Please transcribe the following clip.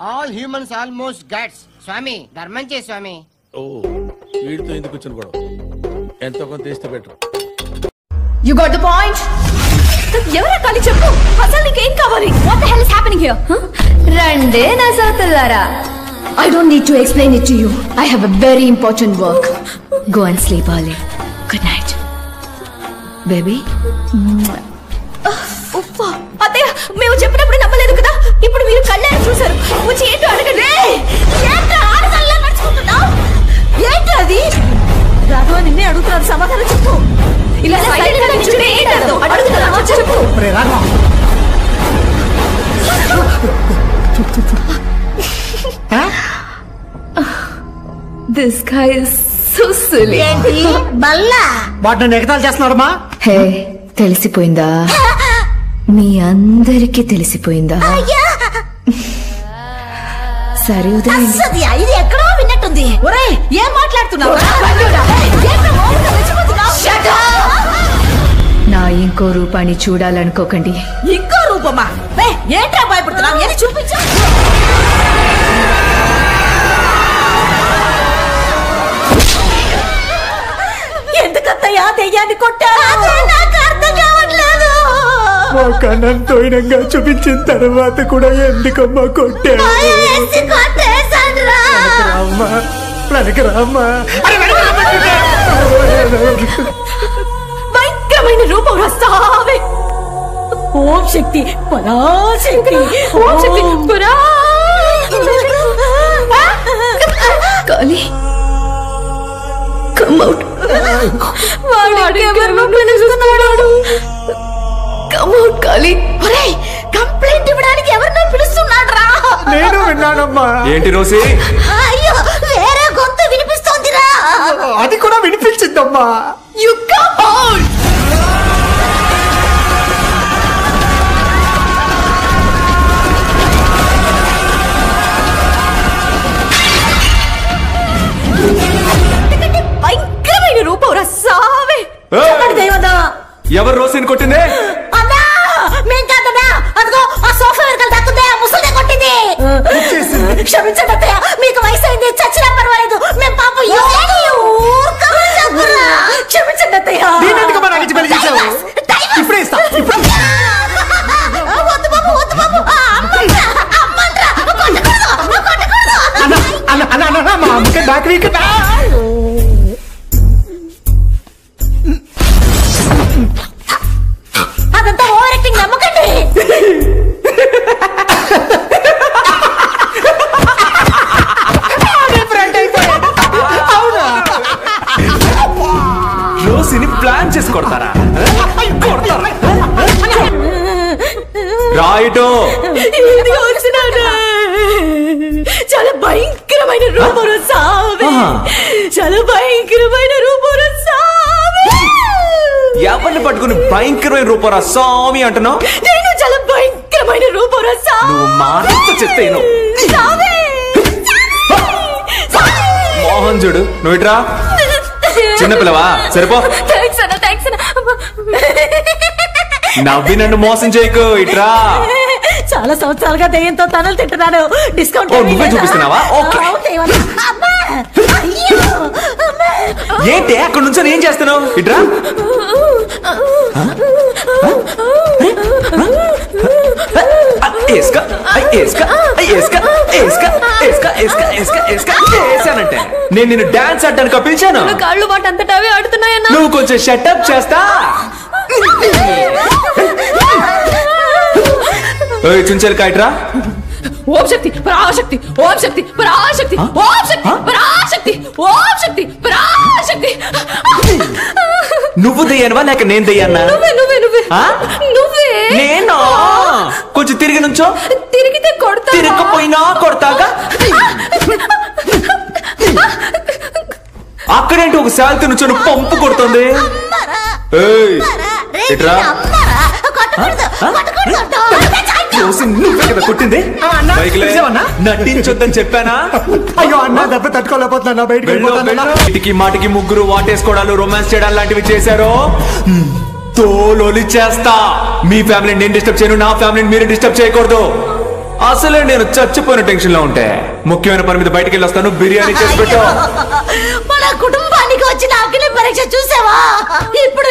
All humans almost gods. స్వామి ధర్మం చే స్వామి. ఓ వీడితో ఎందుకు వచ్చిన గొడవ? ఎంతో కొంత తీస్తే better. You got the point? ఎవరా కాలి చెప్పు, అసలు నీకేం కావాలి? What the hell is happening here? రండే నా సోదరులారా. I don't need to explain it to you. I have a very important work. Go and sleep early. Good night. Baby. ఉప్పా అత్తయ్య, మేము చెప్పినప్పుడు నమ్మలేదు కదా, ఇప్పుడు మీరు కళ్ళారా చూసారు. వచ్చి ఏంటో అడగండి. ఏంటో ఆడదల్లా నడుచుకుంటున్నావు? ఏంటో అది? రాఘవ నిన్నే అడుగుతున్నాడు, సమాధానం చెప్పు. ఇలా సైలెంట్ గా నిల్చుంటే ఏంటో అడుగుతున్నావా చెప్పు. This guy is so silly. ఏంటి బల్లా? వాటిని ఎగతాలు చేస్తున్నారమ్మా? హే, తెలిసిపోయిందా? మీ అందరికీ తెలిసిపోయిందా? సరే ఉదయం ఇది ఎక్కడో విన్నట్టుంది. ఒరేయ్, ఏం మాట్లాడుతున్నావు? నా ఇంకో రూపాన్ని చూడాలనుకోకండి. ఇంకో రూపమా? ఏంట్రా భయపడుతున్నావు? ఏది చూపించు. ఎందుకత్తయ్యా దెయ్యాన్ని కొట్టారు? నాకు అర్థం కావట్లేదు. కన్నంతోయినంగా చూపించిన తర్వాత కూడా ఎందుకమ్మా కొట్టావు? భయంకరమైన రూపం వస్తావే. ఓం శక్తి పరాశక్తి, ఓం శక్తి పరా. కాలి కమ్ అవుట్. వాడు ఎవరినో పిలుస్తున్నాడు. కమ్ అవుట్ కాలి. ఒరేయ్, కంప్లైంట్ ఇవ్వడానికి ఎవరినో పిలుస్తున్నాడు రా. నేను విన్నానమ్మా. ఏంటి రోసి? అయ్యో, వేరే గొంతు వినిపిస్తోందిరా. అది కూడా వినిపించిందమ్మా. You come out. భయంకరమైన రూపం రసావే. ఎవరు రోసిని కొట్టింది? అన్నా, మేం కాదన్నా. అదిగో ఆ సోఫా వెనకాల దక్కుందే, ఆ ముసలిదే కొట్టింది. క్షమించండి అత్తయ్య, మీకు వయసు అయింది, చచ్చినా పర్వాలేదు. మేము పాపం క్షమించండి అత్తయ్య. ఇప్పుడే ఇస్తా. వద్దు బాబు, వద్దు బాబు. మా అమ్మకి బ్యాక్ వీక్. అదంతా ఓవర్ యాక్టింగ్, నమ్మకండి. రోసిని ప్లాన్ చేసి కొడతారా? రాయిటో చాలా భయంకరమైన రూపం సావే. చాలా భయంకరమైన రూపం సావే. ఎవరిని పట్టుకుని భయంకరమైన రూపరా స్వామి అంటున్నావు? నేను చాలా భయంకరమైన రూపం నువ్వు మాటతో చెప్తేను. మోహన్ చూడు, నువ్వు ఇట్రా. చిన్నపిల్లవా, సరిపో. నవ్వి నన్ను మోసం చేయకు, ఇట్రా. చాలా సంవత్సరాలుగా దెయ్యంతో తనలు తింటున్నాను. డిస్కౌంట్ నువ్వే చూపిస్తున్నావా? ఏంటి అక్కడ నుంచి ఏం చేస్తున్నావు? ఇట్రా. వేసానంటే నేను నిన్ను డాన్స్ ఆడడానికి పిలిచాను. కాళ్ళు మాట అంతటా ఆడుతున్నాయన్నా. నువ్వు కొంచెం షటప్ చేస్తా. చుంచెలు కాయట్రా. ఓం శక్తి పరాశక్తి, ఓం శక్తి పరాశక్తి, ఓం శక్తి పరాశక్తి, ఓం శక్తి పరాశక్తి. నువ్వు దయ్యానువా లేక నేను దయ్యాన్నా? నువ్వే నువ్వే నువ్వే నువ్వే. నేను కొంచెం తిరిగి నుంచో. తిరిగితే కొడతా. తిరగకపోయినా కొడతాగా. అక్కడేంటి ఒక శాలతో నుంచో పంపు కొడుతుంది. ఇట్రా. నువ్వే కదా కొట్టింది. నటించొద్దని చెప్పానా? అయ్యో అన్న, దెబ్బ తట్టుకోలేకపోతున్నా. బయటికి మాటికి ముగ్గురు వాటేసుకోవడాలు, రొమాన్స్ చేయడాలు లాంటివి చేశారో తోలొలి చేస్తా. మీ ఫ్యామిలీని నేను డిస్టర్బ్ చేయను, నా ఫ్యామిలీని మీరు డిస్టర్బ్ చేయకూడదు. అసలే నేను చచ్చిపోయిన టెన్షన్ లో ఉంటే ముఖ్యమైన పని మీద బయటికి వెళ్ళొస్తాను, బిర్యానీ చేసి పెట్టు. మన కుటుంబానికి వచ్చిన అగ్ని పరీక్ష చూసావా? ఇప్పుడు